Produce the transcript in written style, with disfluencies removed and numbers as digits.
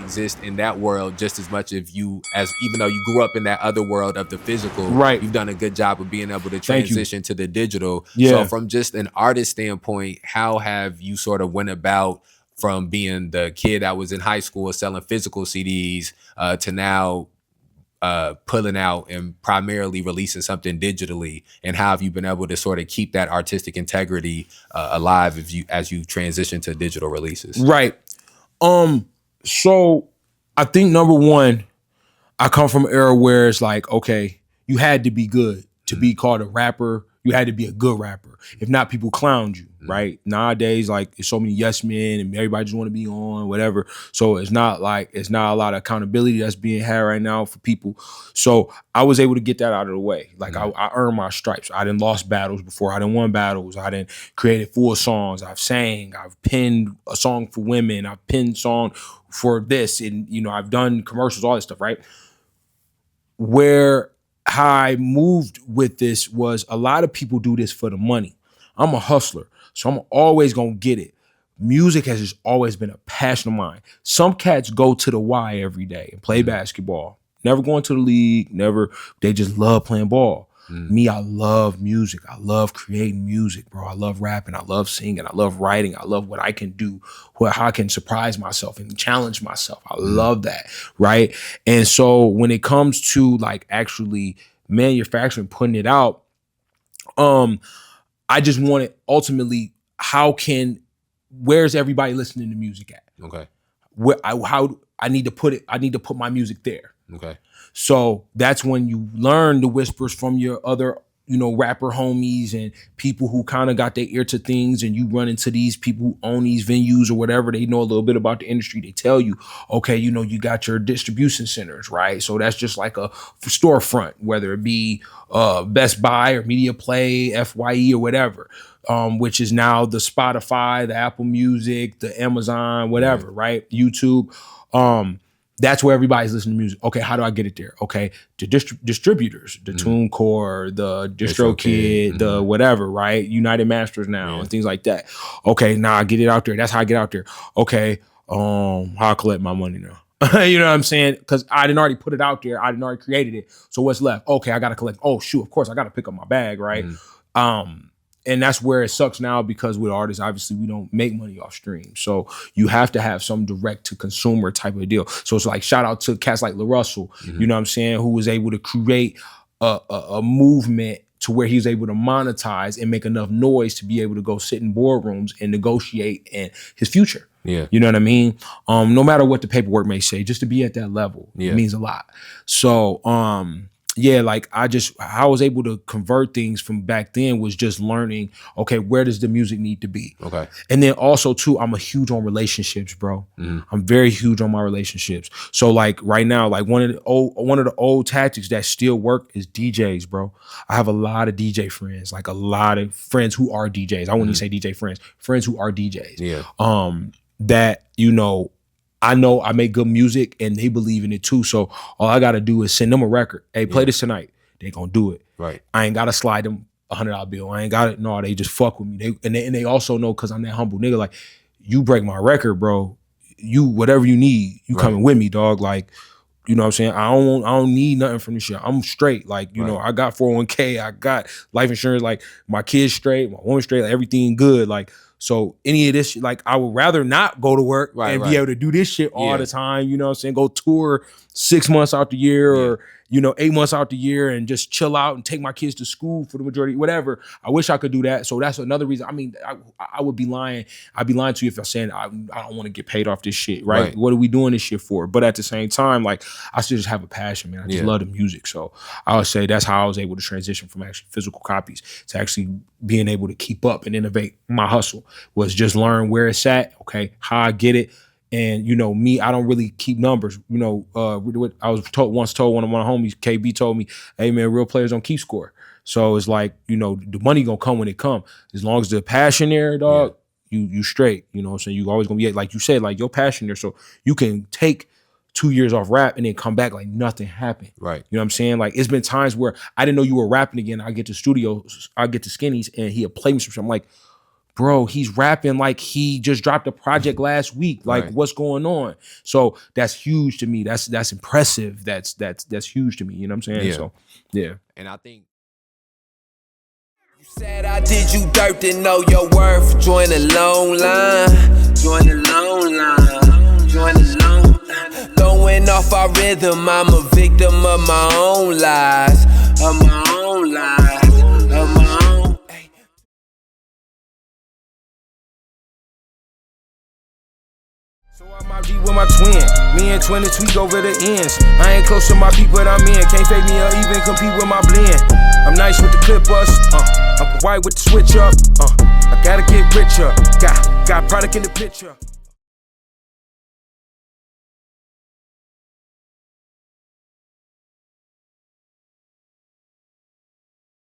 exist in that world just as much if you as even though you grew up in that other world of the physical, Right. you've done a good job of being able to Thank you. transition to the digital. Yeah. So from just an artist standpoint, how have you sort of went about from being the kid that was in high school selling physical CDs to now pulling out and primarily releasing something digitally, and how have you been able to sort of keep that artistic integrity alive as you transition to digital releases? Right. So I think number one, I come from an era where it's like, okay, you had to be good to be called a rapper. You had to be a good rapper. If not, people clowned you, right? Nowadays, like, there's so many yes men and everybody just want to be on, whatever. So it's not a lot of accountability that's being had right now for people. So I was able to get that out of the way. Like, I earned my stripes. I didn't lost battles before. I didn't won battles. I didn't created full songs. I've sang. I've penned a song for women. I've penned song for this. And, you know, I've done commercials, all this stuff, right? Where how I moved with this was a lot of people do this for the money. I'm a hustler, so I'm always gonna get it. Music has just always been a passion of mine. Some cats go to the Y every day and play basketball. Never going to the league, never, they just love playing ball. Me, I love music. I love creating music, bro. I love rapping. I love singing. I love writing. I love what I can do, how I can surprise myself and challenge myself. I love that, right? And so when it comes to like actually manufacturing, putting it out, I just wanted ultimately, where's everybody listening to music at? Okay. How I need to put it, I need to put my music there. Okay. So that's when you learn the whispers from your other, you know, rapper homies and people who kind of got their ear to things, and you run into these people who own these venues or whatever. They know a little bit about the industry. They tell you, okay, you know, you got your distribution centers, right? So that's just like a storefront, whether it be Best Buy or Media Play, FYE or whatever, which is now the Spotify, the Apple Music, the Amazon, whatever, right? YouTube. That's where everybody's listening to music. Okay, how do I get it there? Okay, the distributors, the TuneCore, the DistroKid, the whatever, right? United Masters now and things like that. Okay, now I get it out there. That's how I get out there. Okay, how I collect my money now. You know what I'm saying? Because I didn't already put it out there. I didn't already created it. So what's left? Okay, I got to collect. Oh, shoot, of course, I got to pick up my bag, right? And that's where it sucks now, because with artists, obviously, we don't make money off streams. So you have to have some direct to consumer type of deal. So it's like, shout out to cats like LaRussell, you know what I'm saying, who was able to create a movement to where he was able to monetize and make enough noise to be able to go sit in boardrooms and negotiate and his future. Yeah. You know what I mean? No matter what the paperwork may say, just to be at that level means a lot. So, yeah, like I was able to convert things from back then was just learning, okay, where does the music need to be? Okay. And then also too, I'm a huge on relationships, bro. I'm very huge on my relationships. So like right now, like one of the old tactics that still work is DJs, bro. I have a lot of DJ friends, like a lot of friends who are DJs. I wouldn't even say DJ friends who are DJs. Yeah. That, you know I make good music and they believe in it too. So all I got to do is send them a record. Hey, play this tonight. They gonna do it. Right. I ain't got to slide them $100 bill. I ain't got it. No, they just fuck with me. They also know, because I'm that humble nigga, like, you break my record, bro, you, whatever you need, you coming with me, dog. Like, you know what I'm saying? I don't need nothing from this shit. I'm straight. Like, you know, I got 401k, I got life insurance, like my kids straight, my woman straight, like, everything good. Like, so any of this shit, like, I would rather not go to work and be able to do this shit all the time, you know what I'm saying? Go tour 6 months out the year or, you know, 8 months out the year and just chill out and take my kids to school for the majority, whatever. I wish I could do that. So that's another reason. I mean, I would be lying. I'd be lying to you if I'm saying I don't want to get paid off this shit, right? What are we doing this shit for? But at the same time, like, I still just have a passion, man. I just love the music. So I would say that's how I was able to transition from actually physical copies to actually being able to keep up and innovate. My hustle was just learn where it's at, okay, how I get it. And, you know, me, I don't really keep numbers. You know, I was once told one of my homies, KB, told me, hey, man, real players don't keep score. So it's like, you know, the money gonna come when it come. As long as the passion there, dog, you straight. You know what I'm saying? You always gonna be, like you said, like, your passion there. So you can take 2 years off rap and then come back like nothing happened. Right. You know what I'm saying? Like, it's been times where I didn't know you were rapping again. I get to studio, I get to Skinny's and he'll play me some shit. I'm like, bro, he's rapping like he just dropped a project last week. Like, Right. what's going on? So that's huge to me. That's impressive. That's huge to me. You know what I'm saying? Yeah. So yeah. And I think you said I did you dirt to know your worth. Join the long line. Join the long line. Join the long line. Throwing off our rhythm, I'm a victim of my own lies. Of my own lies. Of my own. So I might be with my twin. Me and twin to tweak over the ends. I ain't close to my people I'm in. Can't fake me or even compete with my blend. I'm nice with the clip bust. I'm white with the switch up. I gotta get richer. Got product in the picture.